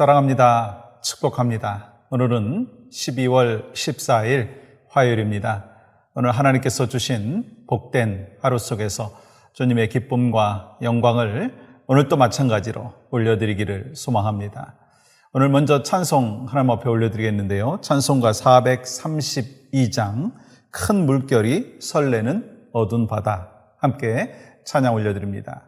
사랑합니다. 축복합니다. 오늘은 12월 14일 화요일입니다. 오늘 하나님께서 주신 복된 하루 속에서 주님의 기쁨과 영광을 오늘 또 마찬가지로 올려드리기를 소망합니다. 오늘 먼저 찬송 하나님 앞에 올려드리겠는데요. 찬송가 432장 큰 물결이 설레는 어두운 바다 함께 찬양 올려드립니다.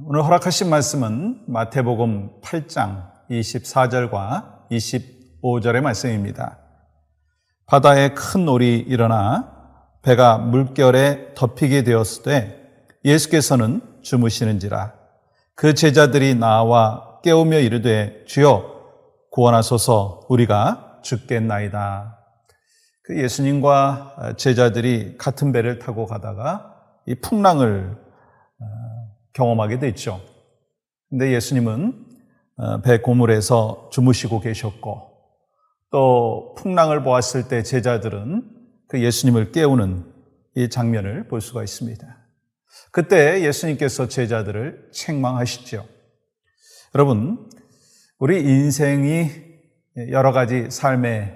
오늘 허락하신 말씀은 마태복음 8장 24절과 25절의 말씀입니다. 바다에 큰 놀이 일어나 배가 물결에 덮이게 되었을 때 예수께서는 주무시는지라 그 제자들이 나와 깨우며 이르되 주여 구원하소서 우리가 죽겠나이다. 그 예수님과 제자들이 같은 배를 타고 가다가 이 풍랑을 경험하게 됐죠. 근데 예수님은 배 고물에서 주무시고 계셨고 또 풍랑을 보았을 때 제자들은 그 예수님을 깨우는 이 장면을 볼 수가 있습니다. 그때 예수님께서 제자들을 책망하시죠. 여러분, 우리 인생이 여러 가지 삶의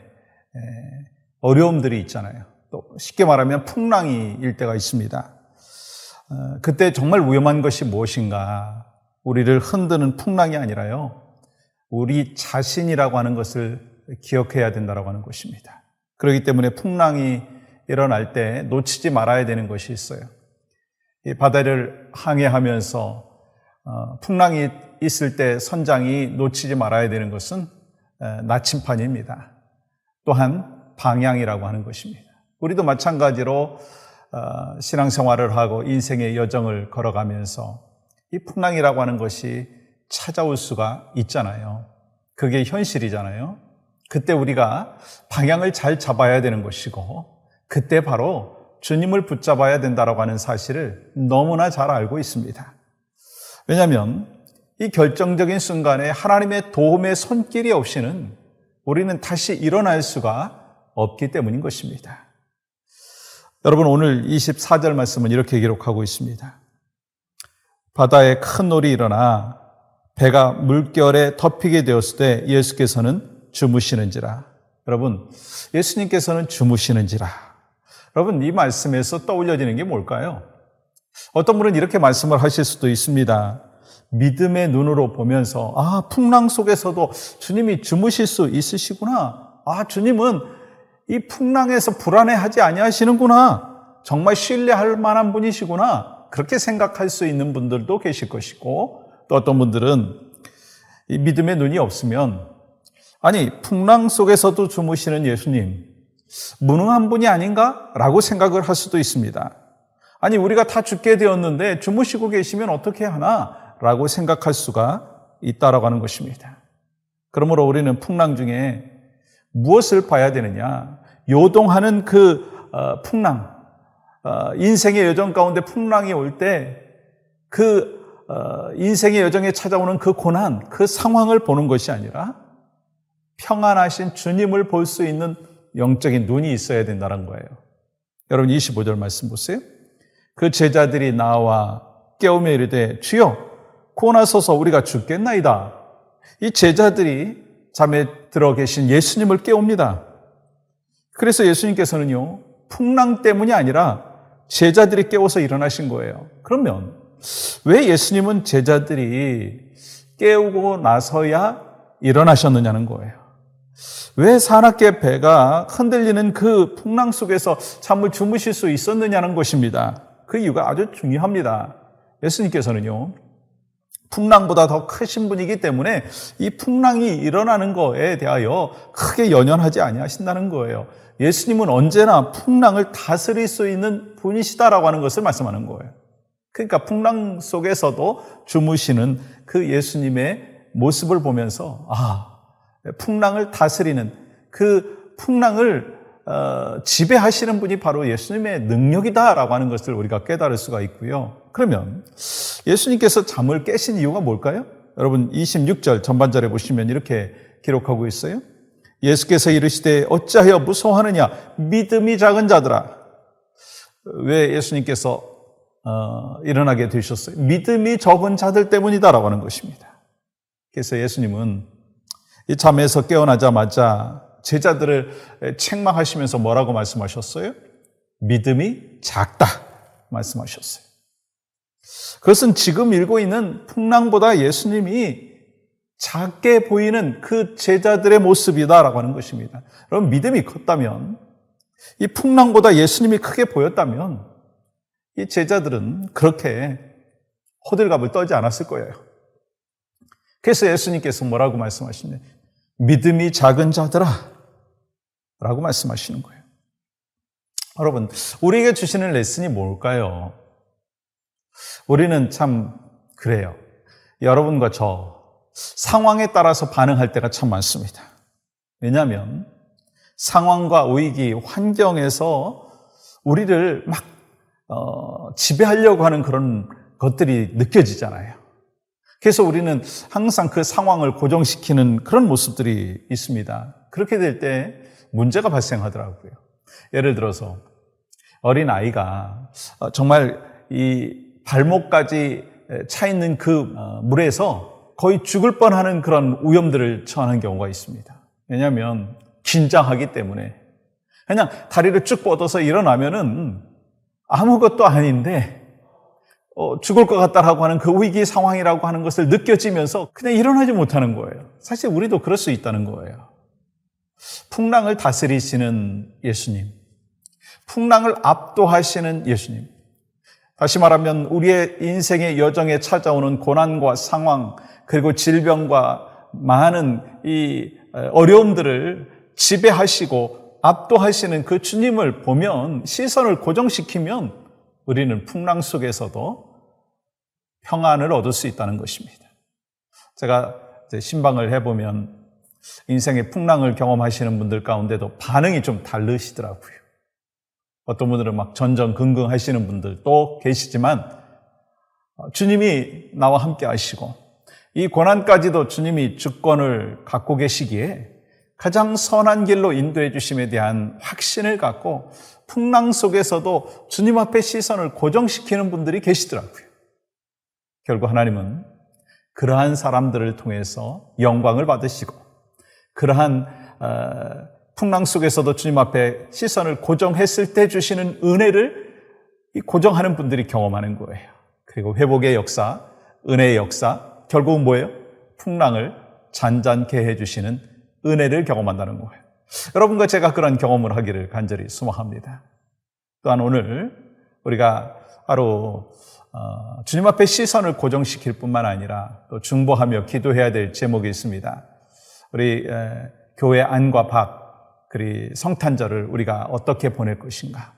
어려움들이 있잖아요. 또 쉽게 말하면 풍랑이 일 때가 있습니다. 그때 정말 위험한 것이 무엇인가? 우리를 흔드는 풍랑이 아니라요, 우리 자신이라고 하는 것을 기억해야 된다고 하는 것입니다. 그렇기 때문에 풍랑이 일어날 때 놓치지 말아야 되는 것이 있어요. 이 바다를 항해하면서 풍랑이 있을 때 선장이 놓치지 말아야 되는 것은 나침판입니다. 또한 방향이라고 하는 것입니다. 우리도 마찬가지로 신앙생활을 하고 인생의 여정을 걸어가면서 이 풍랑이라고 하는 것이 찾아올 수가 있잖아요. 그게 현실이잖아요. 그때 우리가 방향을 잘 잡아야 되는 것이고 그때 바로 주님을 붙잡아야 된다고 하는 사실을 너무나 잘 알고 있습니다. 왜냐하면 이 결정적인 순간에 하나님의 도움의 손길이 없이는 우리는 다시 일어날 수가 없기 때문인 것입니다. 여러분, 오늘 24절 말씀은 이렇게 기록하고 있습니다. 바다에 큰 놀이 일어나 배가 물결에 덮이게 되었을 때 예수께서는 주무시는지라. 여러분, 예수님께서는 주무시는지라. 여러분, 이 말씀에서 떠올려지는 게 뭘까요? 어떤 분은 이렇게 말씀을 하실 수도 있습니다. 믿음의 눈으로 보면서 풍랑 속에서도 주님이 주무실 수 있으시구나. 주님은 이 풍랑에서 불안해하지 아니하시는구나. 정말 신뢰할 만한 분이시구나. 그렇게 생각할 수 있는 분들도 계실 것이고, 또 어떤 분들은 이 믿음의 눈이 없으면 풍랑 속에서도 주무시는 예수님, 무능한 분이 아닌가? 라고 생각을 할 수도 있습니다. 우리가 다 죽게 되었는데 주무시고 계시면 어떻게 하나? 라고 생각할 수가 있다라고 하는 것입니다. 그러므로 우리는 풍랑 중에 무엇을 봐야 되느냐? 요동하는 그 풍랑, 인생의 여정 가운데 풍랑이 올 때 그 인생의 여정에 찾아오는 그 고난, 그 상황을 보는 것이 아니라 평안하신 주님을 볼 수 있는 영적인 눈이 있어야 된다는 거예요. 여러분 25절 말씀 보세요. 그 제자들이 나와 깨우며 이르되 주여 구원하소서 우리가 죽겠나이다. 이 제자들이 잠에 들어 계신 예수님을 깨웁니다. 그래서 예수님께서는요, 풍랑 때문이 아니라 제자들이 깨워서 일어나신 거예요. 그러면 왜 예수님은 제자들이 깨우고 나서야 일어나셨느냐는 거예요. 왜 사납게 배가 흔들리는 그 풍랑 속에서 잠을 주무실 수 있었느냐는 것입니다. 그 이유가 아주 중요합니다. 예수님께서는요, 풍랑보다 더 크신 분이기 때문에 이 풍랑이 일어나는 거에 대하여 크게 연연하지 아니하신다는 거예요. 예수님은 언제나 풍랑을 다스릴 수 있는 분이시다라고 하는 것을 말씀하는 거예요. 그러니까 풍랑 속에서도 주무시는 그 예수님의 모습을 보면서 풍랑을 다스리는 그 풍랑을 지배하시는 분이 바로 예수님의 능력이다라고 하는 것을 우리가 깨달을 수가 있고요. 그러면 예수님께서 잠을 깨신 이유가 뭘까요? 여러분 26절 전반절에 보시면 이렇게 기록하고 있어요. 예수께서 이르시되 어찌하여 무서워하느냐 믿음이 작은 자들아. 왜 예수님께서 일어나게 되셨어요? 믿음이 적은 자들 때문이다라고 하는 것입니다. 그래서 예수님은 이 잠에서 깨어나자마자 제자들을 책망하시면서 뭐라고 말씀하셨어요? 믿음이 작다 말씀하셨어요. 그것은 지금 일고 있는 풍랑보다 예수님이 작게 보이는 그 제자들의 모습이다라고 하는 것입니다. 여러분 믿음이 컸다면, 이 풍랑보다 예수님이 크게 보였다면 이 제자들은 그렇게 호들갑을 떨지 않았을 거예요. 그래서 예수님께서 뭐라고 말씀하시냐? 믿음이 작은 자들아 라고 말씀하시는 거예요. 여러분, 우리에게 주시는 레슨이 뭘까요? 우리는 참 그래요. 여러분과 저 상황에 따라서 반응할 때가 참 많습니다. 왜냐하면 상황과 위기, 환경에서 우리를 막 지배하려고 하는 그런 것들이 느껴지잖아요. 그래서 우리는 항상 그 상황을 고정시키는 그런 모습들이 있습니다. 그렇게 될 때 문제가 발생하더라고요. 예를 들어서 어린 아이가 정말 이 발목까지 차 있는 그 물에서 거의 죽을 뻔하는 그런 위험들을 처하는 경우가 있습니다. 왜냐하면 긴장하기 때문에 그냥 다리를 쭉 뻗어서 일어나면은 아무것도 아닌데 죽을 것 같다라고 하는 그 위기 상황이라고 하는 것을 느껴지면서 그냥 일어나지 못하는 거예요. 사실 우리도 그럴 수 있다는 거예요. 풍랑을 다스리시는 예수님, 풍랑을 압도하시는 예수님, 다시 말하면 우리의 인생의 여정에 찾아오는 고난과 상황, 그리고 질병과 많은 이 어려움들을 지배하시고 압도하시는 그 주님을 보면, 시선을 고정시키면 우리는 풍랑 속에서도 평안을 얻을 수 있다는 것입니다. 제가 이제 신방을 해보면 인생의 풍랑을 경험하시는 분들 가운데도 반응이 좀 다르시더라고요. 어떤 분들은 막 전전긍긍 하시는 분들도 계시지만 주님이 나와 함께 하시고 이 고난까지도 주님이 주권을 갖고 계시기에 가장 선한 길로 인도해 주심에 대한 확신을 갖고 풍랑 속에서도 주님 앞에 시선을 고정시키는 분들이 계시더라고요. 결국 하나님은 그러한 사람들을 통해서 영광을 받으시고 그러한 풍랑 속에서도 주님 앞에 시선을 고정했을 때 주시는 은혜를 고정하는 분들이 경험하는 거예요. 그리고 회복의 역사, 은혜의 역사, 결국은 뭐예요? 풍랑을 잔잔케 해주시는 은혜를 경험한다는 거예요. 여러분과 제가 그런 경험을 하기를 간절히 소망합니다. 또한 오늘 우리가 하루 주님 앞에 시선을 고정시킬 뿐만 아니라 또 중보하며 기도해야 될 제목이 있습니다. 우리 교회 안과 밖, 그리 성탄절을 우리가 어떻게 보낼 것인가?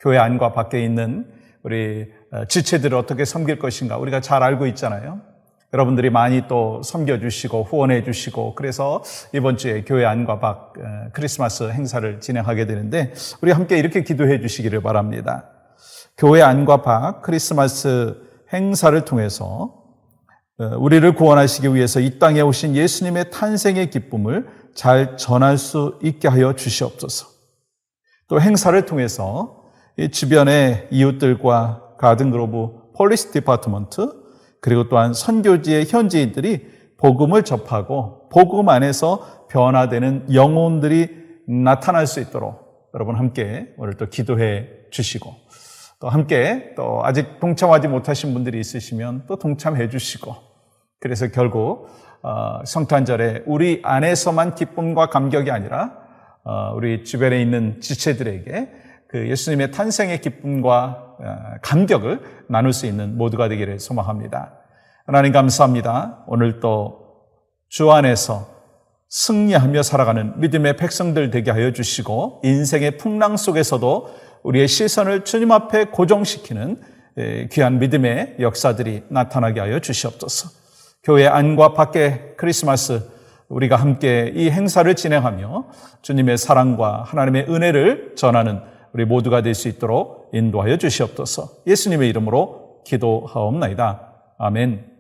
교회 안과 밖에 있는 우리 지체들을 어떻게 섬길 것인가? 우리가 잘 알고 있잖아요. 여러분들이 많이 또 섬겨주시고 후원해 주시고 그래서 이번 주에 교회 안과 밖 크리스마스 행사를 진행하게 되는데 우리 함께 이렇게 기도해 주시기를 바랍니다. 교회 안과 밖 크리스마스 행사를 통해서 우리를 구원하시기 위해서 이 땅에 오신 예수님의 탄생의 기쁨을 잘 전할 수 있게 하여 주시옵소서. 또 행사를 통해서 이 주변의 이웃들과 가든그로브 폴리스 디파트먼트 그리고 또한 선교지의 현지인들이 복음을 접하고 복음 안에서 변화되는 영혼들이 나타날 수 있도록 여러분 함께 오늘 또 기도해 주시고 또 함께 또 아직 동참하지 못하신 분들이 있으시면 또 동참해 주시고 그래서 결국 성탄절에 우리 안에서만 기쁨과 감격이 아니라 우리 주변에 있는 지체들에게 그 예수님의 탄생의 기쁨과 감격을 나눌 수 있는 모두가 되기를 소망합니다. 하나님 감사합니다. 오늘 또 주 안에서 승리하며 살아가는 믿음의 백성들 되게 하여 주시고 인생의 풍랑 속에서도 우리의 시선을 주님 앞에 고정시키는 귀한 믿음의 역사들이 나타나게 하여 주시옵소서. 교회 안과 밖에 크리스마스 우리가 함께 이 행사를 진행하며 주님의 사랑과 하나님의 은혜를 전하는 우리 모두가 될 수 있도록 인도하여 주시옵소서. 예수님의 이름으로 기도하옵나이다. 아멘.